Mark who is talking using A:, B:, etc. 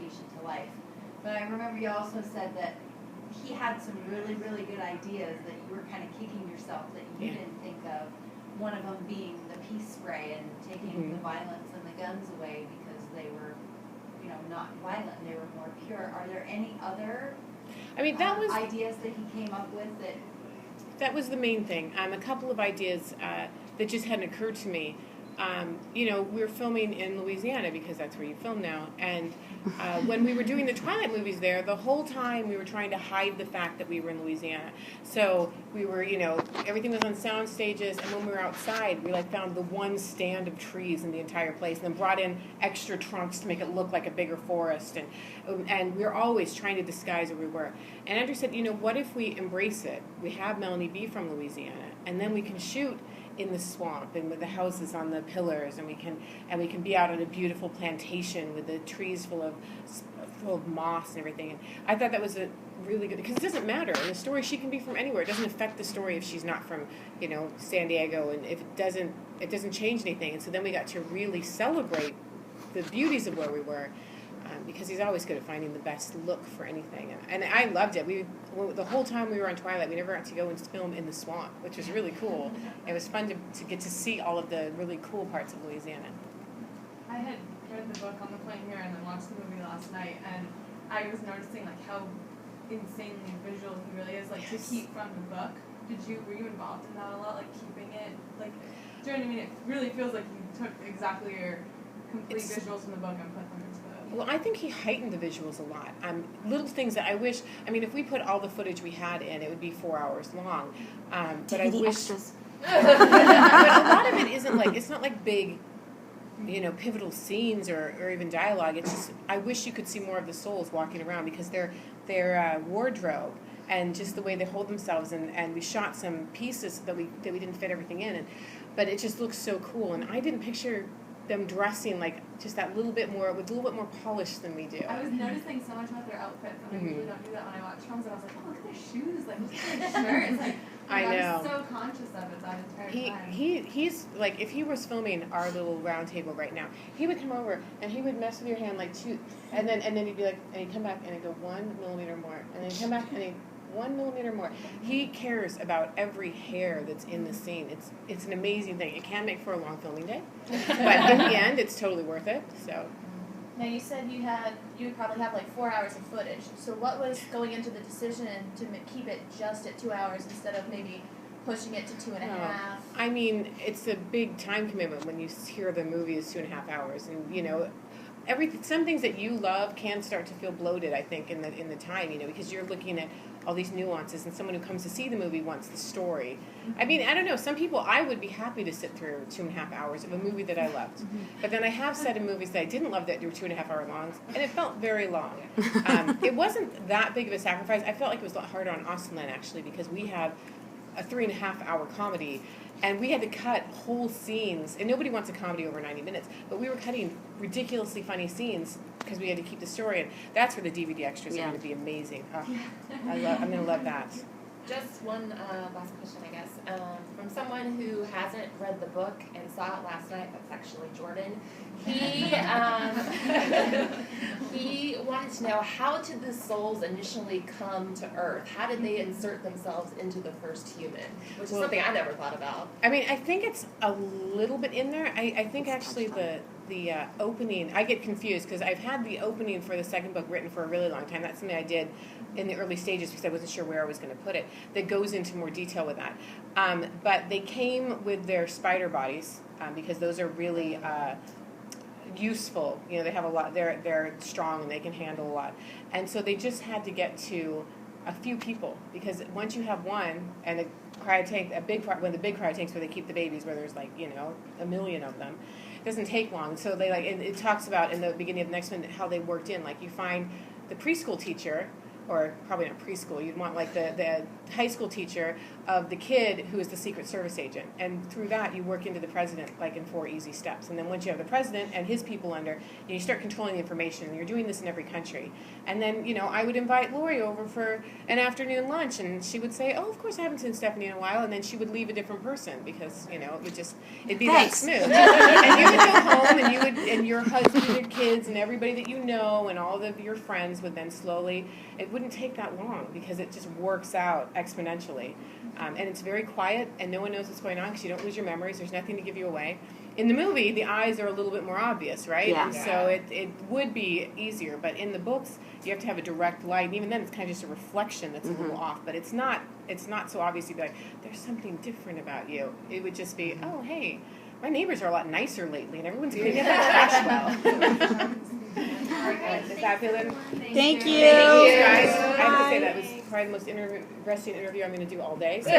A: dedication to life. But I remember you also said that he had some really, really good ideas that you were kind of kicking yourself that you didn't think of. One of them being the peace spray and taking the violence and the guns away because they were, not violent. They were more pure. Are there any other ideas that he came up with that?
B: That was the main thing. A couple of ideas that just hadn't occurred to me. We were filming in Louisiana because that's where you film now. And when we were doing the Twilight movies there, the whole time we were trying to hide the fact that we were in Louisiana. So we were, everything was on sound stages. And when we were outside, we found the one stand of trees in the entire place, and then brought in extra trunks to make it look like a bigger forest. And we were always trying to disguise where we were. And Andrew said, what if we embrace it? We have Melanie B from Louisiana, and then we can shoot in the swamp and with the houses on the pillars, and we can be out on a beautiful plantation with the trees full of moss and everything. And I thought that was a really good, because it doesn't matter in the story. She can be from anywhere. It doesn't affect the story if she's not from San Diego, and if it doesn't change anything. And so then we got to really celebrate the beauties of where we were. Because he's always good at finding the best look for anything. And I loved it. The whole time we were on Twilight, we never got to go and film in the swamp, which was really cool. It was fun to get to see all of the really cool parts of Louisiana.
C: I had read the book on the plane here and then watched the movie last night, and I was noticing how insanely visual he really is, to keep from the book. Were you involved in that a lot, keeping it, do you know what I mean? It really feels like you took exactly your complete visuals from the book and put them into the...
B: Well, I think he heightened the visuals a lot. Little things that I wish... if we put all the footage we had in, it would be 4 hours long. But I wish...
D: Extras.
B: But a lot of it isn't it's not big, pivotal scenes or even dialogue. It's just, I wish you could see more of the souls walking around, because their wardrobe and just the way they hold themselves, and we shot some pieces that we didn't fit everything in, but it just looks so cool. And I didn't picture them dressing just that little bit more, with a little bit more polish than we do.
C: I was noticing so much about their outfits, and I usually don't do that when I watch films, and I was like, oh, look at their shoes, look at their shirts,
B: I know.
C: I was so conscious of it that entire time.
B: He's if he was filming our little Roundtable right now, he would come over and he would mess with your hand and then he'd be and he'd come back and he'd go 1 millimeter more, and then he'd come back and he'd 1 millimeter more. He cares about every hair that's in the scene. It's an amazing thing. It can make for a long filming day, but in the end, it's totally worth it. So.
E: Now, you said you would probably have 4 hours of footage. So what was going into the decision to keep it just at 2 hours instead of maybe pushing it to 2.5?
B: It's a big time commitment when you hear the movie is 2.5 hours, and some things that you love can start to feel bloated, I think, in the time, because you're looking at all these nuances, and someone who comes to see the movie wants the story. I don't know, some people, I would be happy to sit through 2.5 hours of a movie that I loved. But then I have said in movies that I didn't love that they were 2.5 hour long, and it felt very long. It wasn't that big of a sacrifice. I felt like it was a lot harder on Austin, actually, because we had a 3.5 hour comedy, and we had to cut whole scenes, and nobody wants a comedy over 90 minutes, but we were cutting ridiculously funny scenes because we had to keep the story, and that's where the DVD extras are going to be amazing. I'm going to love that.
F: Just one last question, I guess. From someone who hasn't read the book and saw it last night, that's actually Jordan. He wanted to know, how did the souls initially come to Earth? How did they insert themselves into the first human? Which is something I never thought about.
B: I think it's a little bit in there. I think actually the opening, I get confused because I've had the opening for the second book written for a really long time. That's something I did in the early stages because I wasn't sure where I was going to put it. That goes into more detail with that. But they came with their spider bodies because those are really useful. They have a lot. They're strong and they can handle a lot. And so they just had to get to a few people, because once you have one and a cryotank, one of the big cryotanks where they keep the babies, where there's 1 million of them, it doesn't take long. So they and it talks about in the beginning of the next one how they worked in. You find the preschool teacher or probably not preschool, you'd want like the high school teacher of the kid who is the Secret Service agent. And through that, you work into the president like in 4 easy steps. And then once you have the president and his people under, you start controlling the information. And you're doing this in every country. And then, I would invite Lori over for an afternoon lunch, and she would say, oh, of course I haven't seen Stephenie in a while. And then she would leave a different person because, it'd be that smooth. And you would go home, and your husband and your kids and everybody that you know and all of your friends would then slowly, it wouldn't take that long because it just works out exponentially. And it's very quiet, and no one knows what's going on because you don't lose your memories. There's nothing to give you away. In the movie, the eyes are a little bit more obvious, right?
D: Yeah.
B: And so it would be easier. But in the books, you have to have a direct light. And even then, it's kind of just a reflection that's a little off. But it's not so obvious to be like, there's something different about you. It would just be, oh, hey, my neighbors are a lot nicer lately, and everyone's cleaning up their trash well. Does that feel it?
D: Thank you.
B: Thank you, guys. I have to say that was probably the most interesting interview I'm going to do all day. So